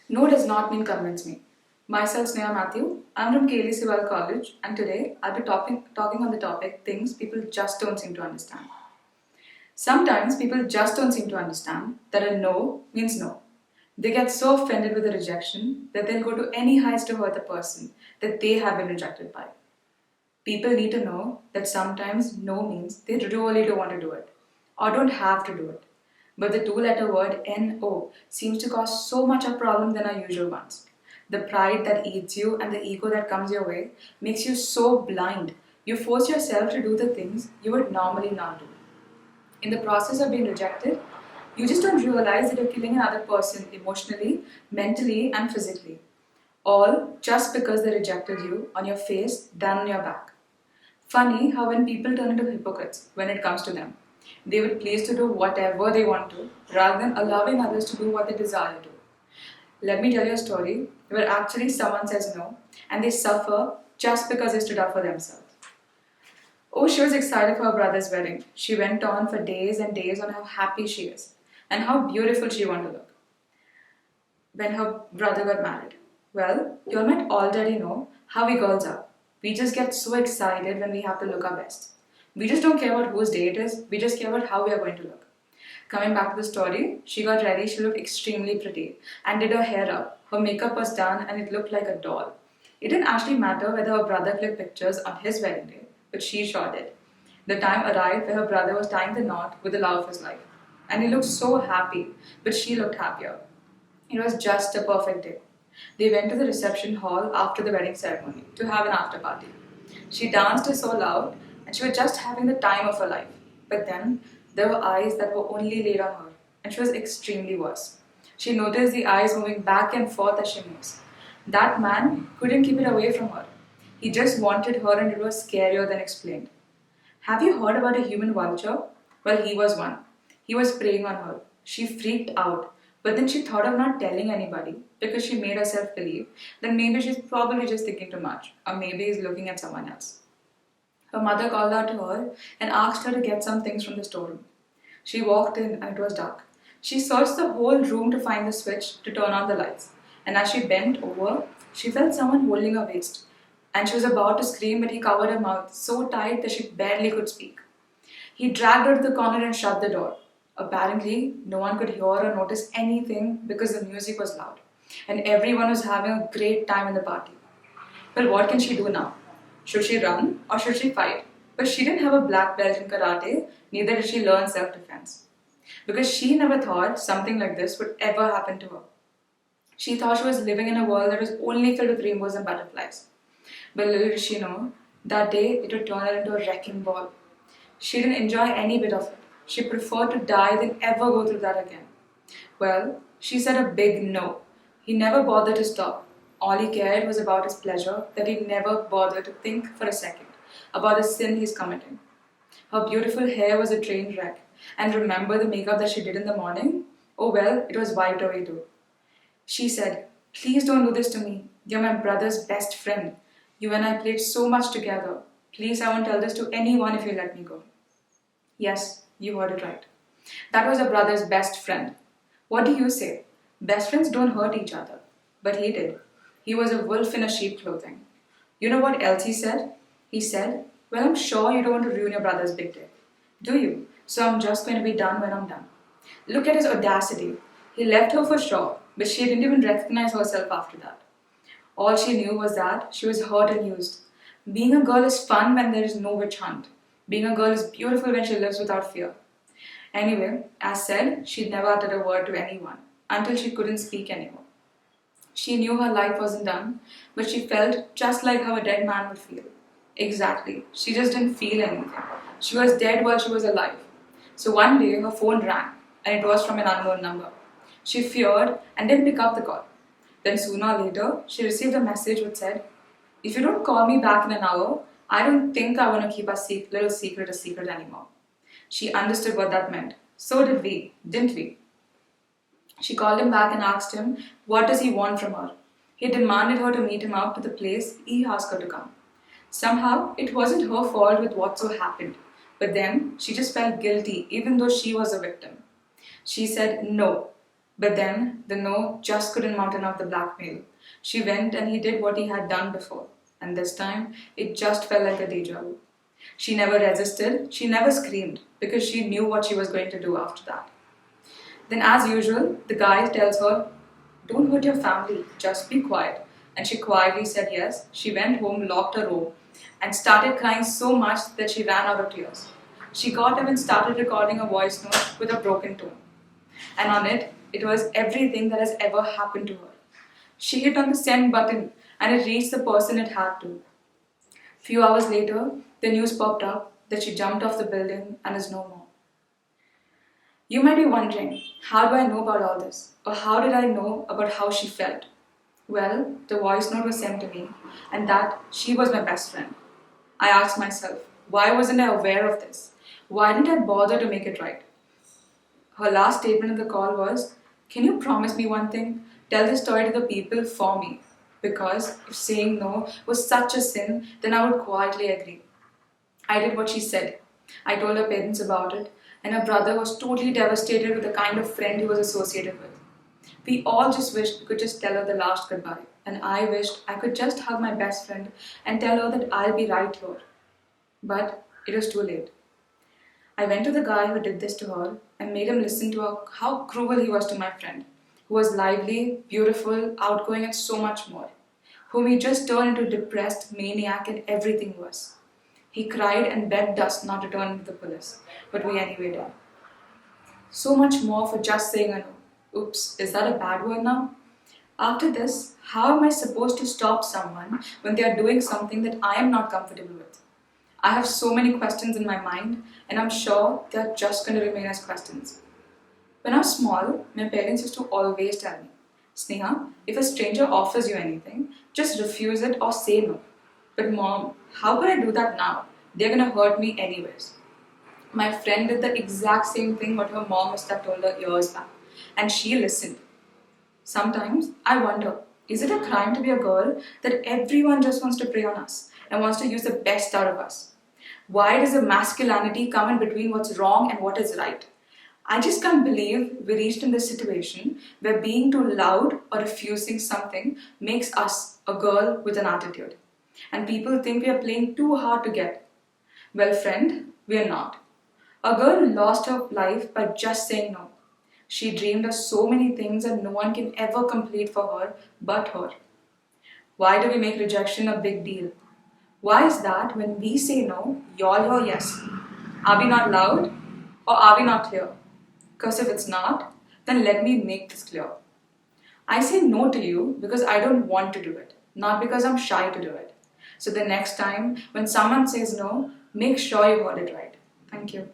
No does not mean convince me. Myself, Sneha Mathew. I'm from KLC College, and today I'll be talking on the topic things people just don't seem to understand. Sometimes people just don't seem to understand that a no means no. They get so offended with a rejection that they'll go to any heights to hurt the person that they have been rejected by. People need to know that sometimes no means they really don't want to do it or don't have to do it. But the two-letter word no seems to cause so much of problem than our usual ones. The pride that eats you and the ego that comes your way makes you so blind. You force yourself to do the things you would normally not do. In the process of being rejected, you just don't realize that you're killing another person emotionally, mentally, and physically. All just because they rejected you on your face than on your back. Funny how when people turn into hypocrites when it comes to them, they would please to do whatever they want to rather than allowing others to do what they desire to. Let me tell you a story where actually someone says no and they suffer just because they stood up for themselves. Oh, she was excited for her brother's wedding. She went on for days and days on how happy she is and how beautiful she wanted to look when her brother got married. Well, you all might already know how we girls are. We just get so excited when we have to look our best. We just don't care about whose day it is, we just care about how we are going to look. Coming back to the story, she got ready, she looked extremely pretty and did her hair up. Her makeup was done and it looked like a doll. It didn't actually matter whether her brother clicked pictures on his wedding day, but she sure did. The time arrived where her brother was tying the knot with the love of his life. And he looked so happy, but she looked happier. It was just a perfect day. They went to the reception hall after the wedding ceremony to have an after party. She danced so loud and she was just having the time of her life. But then there were eyes that were only laid on her and she was extremely worse. She noticed the eyes moving back and forth as she moves. That man couldn't keep it away from her. He just wanted her and it was scarier than explained. Have you heard about a human vulture? Well, he was one. He was preying on her. She freaked out, but then she thought of not telling anybody because she made herself believe that maybe she's probably just thinking too much, or maybe he's looking at someone else. Her mother called out to her and asked her to get some things from the storeroom. She walked in and it was dark. She searched the whole room to find the switch to turn on the lights, and as she bent over, she felt someone holding her waist. And she was about to scream, but he covered her mouth so tight that she barely could speak. He dragged her to the corner and shut the door. Apparently, no one could hear or notice anything because the music was loud, and everyone was having a great time in the party. Well, what can she do now? Should she run or should she fight? But she didn't have a black belt in karate, neither did she learn self defense. Because she never thought something like this would ever happen to her. She thought she was living in a world that was only filled with rainbows and butterflies. But little did she know, that day it would turn her into a wrecking ball. She didn't enjoy any bit of it. She preferred to die than ever go through that again. Well, she said a big no. He never bothered to stop. All he cared was about his pleasure, that he never bothered to think for a second about the sin he's committing. Her beautiful hair was a train wreck. And remember the makeup that she did in the morning? Oh well, it was wiped away too. She said, "Please don't do this to me. You're my brother's best friend. You and I played so much together. Please, I won't tell this to anyone if you let me go." Yes, you heard it right. That was her brother's best friend. What do you say? Best friends don't hurt each other. But he did. He was a wolf in a sheep clothing. You know what else he said? He said, "Well, I'm sure you don't want to ruin your brother's big day. Do you? So I'm just going to be done when I'm done." Look at his audacity. He left her for sure, but she didn't even recognize herself after that. All she knew was that she was hurt and used. Being a girl is fun when there is no witch hunt. Being a girl is beautiful when she lives without fear. Anyway, as said, she'd never uttered a word to anyone until she couldn't speak anymore. She knew her life wasn't done, but she felt just like how a dead man would feel. Exactly. She just didn't feel anything. She was dead while she was alive. So one day her phone rang, and it was from an unknown number. She feared and didn't pick up the call. Then sooner or later, she received a message which said, "If you don't call me back in an hour, I don't think I want to keep our little secret a secret anymore." She understood what that meant. So did we, didn't we? She called him back and asked him, what does he want from her? He demanded her to meet him up to the place he asked her to come. Somehow, it wasn't her fault with what so happened. But then, she just felt guilty even though she was a victim. She said no. But then the no just couldn't mount enough the blackmail. She went and he did what he had done before, and this time it just felt like a deja vu. She never resisted, she never screamed, because she knew what she was going to do after that. Then, as usual, the guy tells her, "Don't hurt your family, just be quiet." And she quietly said yes. She went home, locked her room, and started crying so much that she ran out of tears. She got up and started recording a voice note with a broken tone. And on it was everything that has ever happened to her. She hit on the send button and it reached the person it had to. Few hours later, the news popped up that she jumped off the building and is no more. You might be wondering, how do I know about all this? Or how did I know about how she felt? Well, the voice note was sent to me, and that she was my best friend. I asked myself, why wasn't I aware of this? Why didn't I bother to make it right? Her last statement in the call was, "Can you promise me one thing? Tell this story to the people for me." Because if saying no was such a sin, then I would quietly agree. I did what she said. I told her parents about it, and her brother was totally devastated with the kind of friend he was associated with. We all just wished we could just tell her the last goodbye, and I wished I could just hug my best friend and tell her that I'll be right here. But it was too late. I went to the guy who did this to her and made him listen to how cruel he was to my friend, who was lively, beautiful, outgoing, and so much more, whom he just turned into a depressed maniac and everything worse. He cried and begged us not to turn to the police, but we anyway did. So much more for just saying a no. Oops, is that a bad word now? After this, how am I supposed to stop someone when they are doing something that I am not comfortable with? I have so many questions in my mind, and I'm sure they're just going to remain as questions. When I was small, my parents used to always tell me, "Sneha, if a stranger offers you anything, just refuse it or say no." But mom, how could I do that now? They're going to hurt me anyways. My friend did the exact same thing what her mom must have told her years back, and she listened. Sometimes I wonder, is it a crime to be a girl that everyone just wants to prey on us and wants to use the best out of us? Why does the masculinity come in between what's wrong and what is right? I just can't believe we reached in this situation where being too loud or refusing something makes us a girl with an attitude. And people think we are playing too hard to get. Well, friend, we are not. A girl lost her life by just saying no. She dreamed of so many things that no one can ever complete for her but her. Why do we make rejection a big deal? Why is that when we say no, y'all hear yes? Are we not loud? Or are we not clear? Because if it's not, then let me make this clear. I say no to you because I don't want to do it, not because I'm shy to do it. So the next time when someone says no, make sure you got it right. Thank you.